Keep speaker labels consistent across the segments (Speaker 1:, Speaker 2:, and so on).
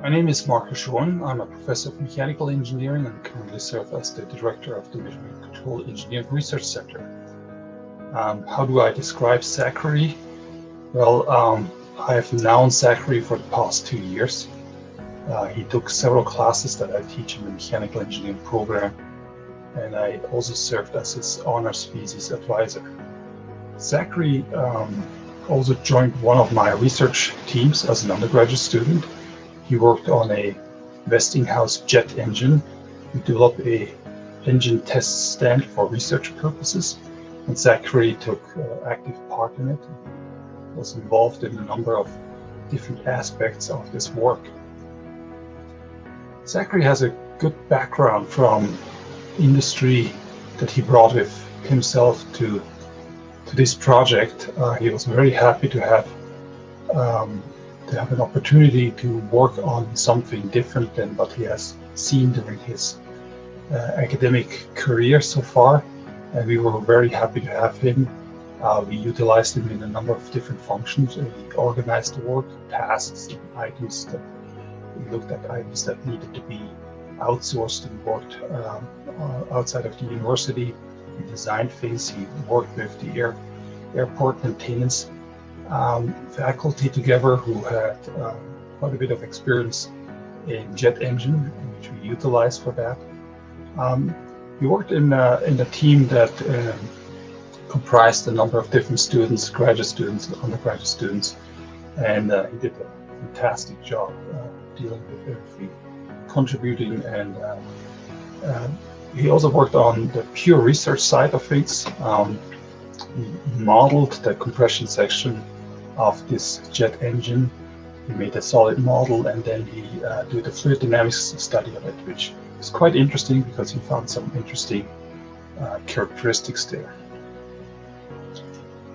Speaker 1: My name is Marcus Schoen. I'm a professor of mechanical engineering and currently serve as the director of the Measuring and Control Engineering Research Center. How do I describe Zachary? Well, I have known Zachary for the past 2 years. He took several classes that I teach in the mechanical engineering program, and I also served as his honors thesis advisor. Zachary also joined one of my research teams as an undergraduate student. He worked on a Westinghouse jet engine. We developed a engine test stand for research purposes, and Zachary took active part in it. He was involved in a number of different aspects of this work. Zachary has a good background from industry that he brought with himself to this project. He was very happy to have an opportunity to work on something different than what he has seen during his academic career so far, and we were very happy to have him. We utilized him in a number of different functions. We organized the work, tasks, and items that we looked at items that needed to be outsourced and worked outside of the university. He designed things. He worked with the airport maintenance faculty together who had quite a bit of experience in jet engine, which we utilized for that. He worked in a team that comprised a number of different students, graduate students, undergraduate students, and he did a fantastic job dealing with everything, contributing, and he also worked on the pure research side of things. He modeled the compression section of this jet engine. He made a solid model, and then he did a fluid dynamics study of it, which is quite interesting because he found some interesting characteristics there.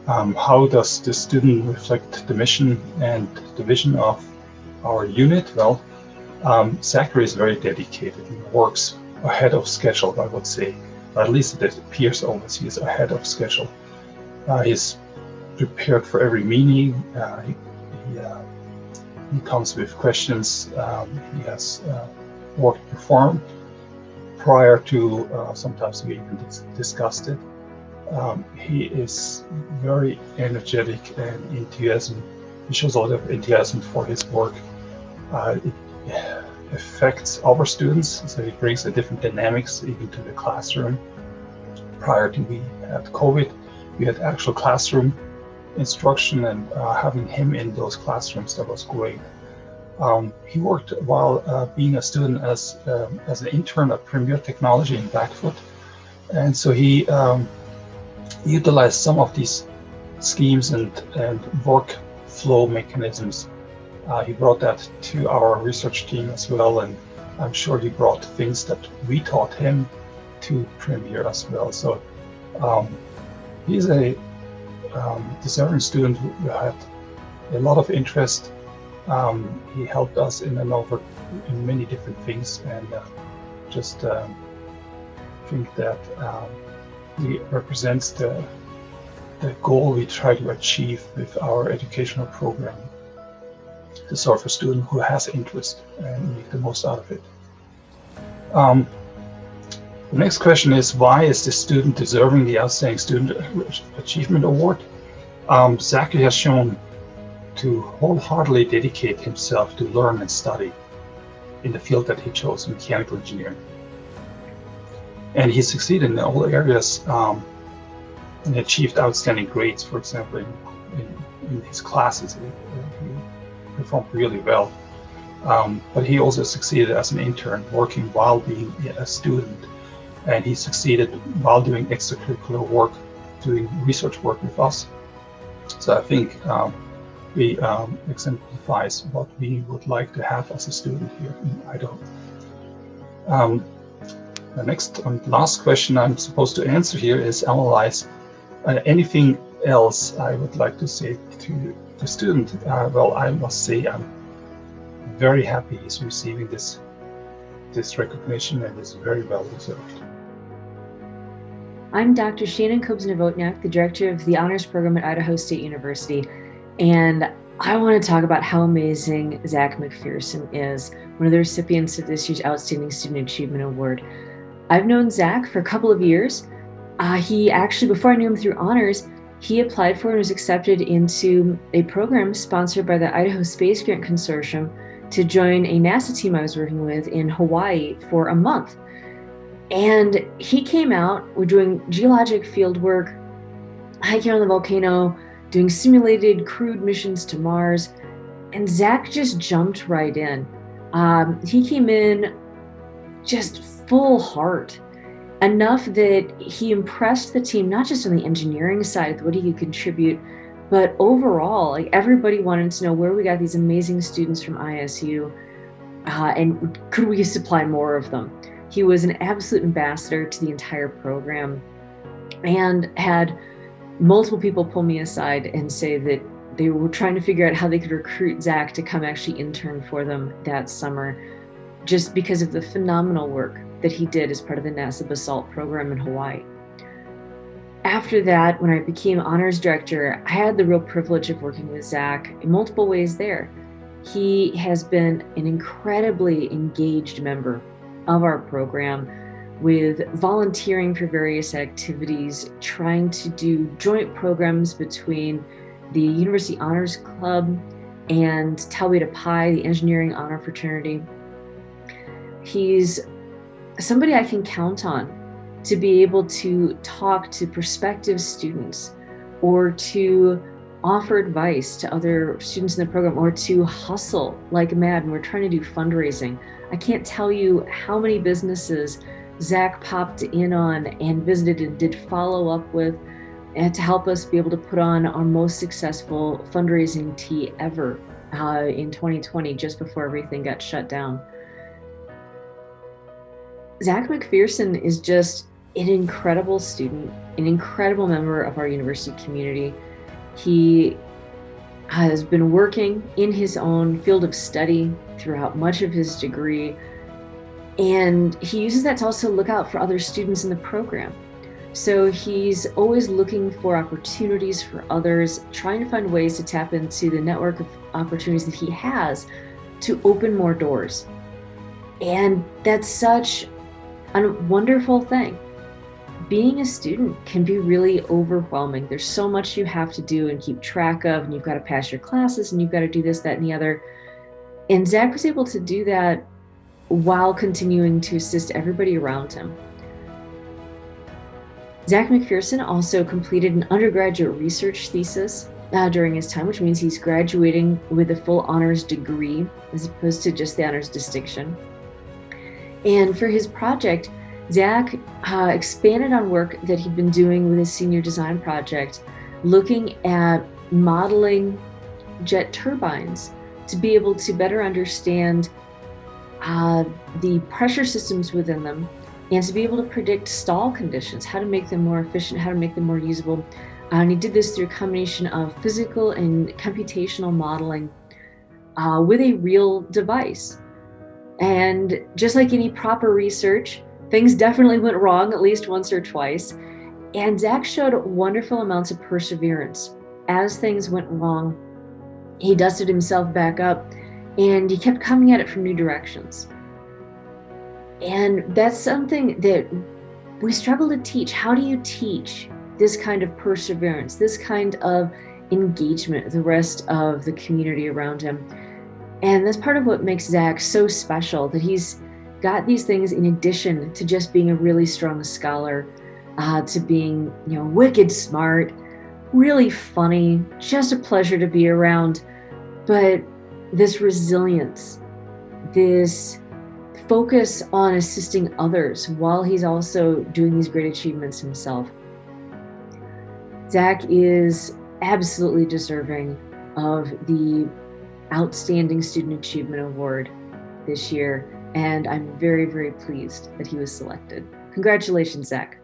Speaker 1: How does the student reflect the mission and the vision of our unit? Well, Zachary is very dedicated. He works ahead of schedule, I would say. At least it appears always he is ahead of schedule. He's prepared for every meeting. He comes with questions. He has work performed prior to, sometimes we even discussed it. He is very energetic and enthusiasm. He shows a lot of enthusiasm for his work. It affects our students, so he brings a different dynamics even to the classroom. Prior to we had COVID, we had actual classroom instruction, and having him in those classrooms, that was great. He worked while being a student as an intern at Premier Technology in Blackfoot, and so he utilized some of these schemes and workflow mechanisms. He brought that to our research team as well, and I'm sure he brought things that we taught him to Premier as well. So he's a deserving student who had a lot of interest. He helped us in many different things, and just think that he represents the goal we try to achieve with our educational program, to serve a student who has interest and make the most out of it. The next question is, why is this student deserving the Outstanding Student Achievement Award? Zachary has shown to wholeheartedly dedicate himself to learn and study in the field that he chose, mechanical engineering. And he succeeded in all areas and achieved outstanding grades. For example, in his classes, he performed really well. But he also succeeded as an intern, working while being a student. And he succeeded while doing extracurricular work, doing research work with us. So I think he exemplifies what we would like to have as a student here in Idaho. The next and last question I'm supposed to answer here is analyze anything else I would like to say to the student. Well, I must say I'm very happy he's receiving this recognition, and it's very well deserved.
Speaker 2: I'm Dr. Shannon Kobs-Nawotniak, the director of the Honors Program at Idaho State University, and I want to talk about how amazing Zach McPherson is, one of the recipients of this year's Outstanding Student Achievement Award. I've known Zach for a couple of years. He actually, before I knew him through honors, he applied for and was accepted into a program sponsored by the Idaho Space Grant Consortium to join a NASA team I was working with in Hawaii for a month. And he came out, we're doing geologic field work, hiking on the volcano, doing simulated crewed missions to Mars, and Zach just jumped right in. He came in just full heart, enough that he impressed the team, not just on the engineering side, what he could contribute, but overall, like everybody wanted to know where we got these amazing students from ISU, and could we supply more of them? He was an absolute ambassador to the entire program and had multiple people pull me aside and say that they were trying to figure out how they could recruit Zach to come actually intern for them that summer, just because of the phenomenal work that he did as part of the NASA BASALT program in Hawaii. After that, when I became honors director, I had the real privilege of working with Zach in multiple ways there. He has been an incredibly engaged member of our program, with volunteering for various activities, trying to do joint programs between the University Honors Club and Tau Beta Pi, the engineering honor fraternity. He's somebody I can count on to be able to talk to prospective students or to offer advice to other students in the program, or to hustle like mad when we're trying to do fundraising. I can't tell you how many businesses Zach popped in on and visited and did follow up with, and to help us be able to put on our most successful fundraising tea ever in 2020, just before everything got shut down. Zach McPherson is just an incredible student, an incredible member of our university community. He has been working in his own field of study throughout much of his degree, and he uses that to also look out for other students in the program. So he's always looking for opportunities for others, trying to find ways to tap into the network of opportunities that he has to open more doors. And that's such a wonderful thing. Being a student can be really overwhelming. There's so much you have to do and keep track of, and you've got to pass your classes, and you've got to do this, that, and the other. And Zach was able to do that while continuing to assist everybody around him. Zach McPherson also completed an undergraduate research thesis during his time, which means he's graduating with a full honors degree as opposed to just the honors distinction. And for his project, Zach expanded on work that he'd been doing with his senior design project, looking at modeling jet turbines to be able to better understand the pressure systems within them, and to be able to predict stall conditions, how to make them more efficient, how to make them more usable. And he did this through a combination of physical and computational modeling with a real device. And just like any proper research, things definitely went wrong at least once or twice. And Zach showed wonderful amounts of perseverance. As things went wrong, he dusted himself back up, and he kept coming at it from new directions. And that's something that we struggle to teach. How do you teach this kind of perseverance, this kind of engagement with the rest of the community around him? And that's part of what makes Zach so special, that he's got these things in addition to just being a really strong scholar, to being, wicked smart, really funny, just a pleasure to be around. But this resilience, this focus on assisting others while he's also doing these great achievements himself. Zach is absolutely deserving of the Outstanding Student Achievement Award this year, and I'm very, very pleased that he was selected. Congratulations, Zach.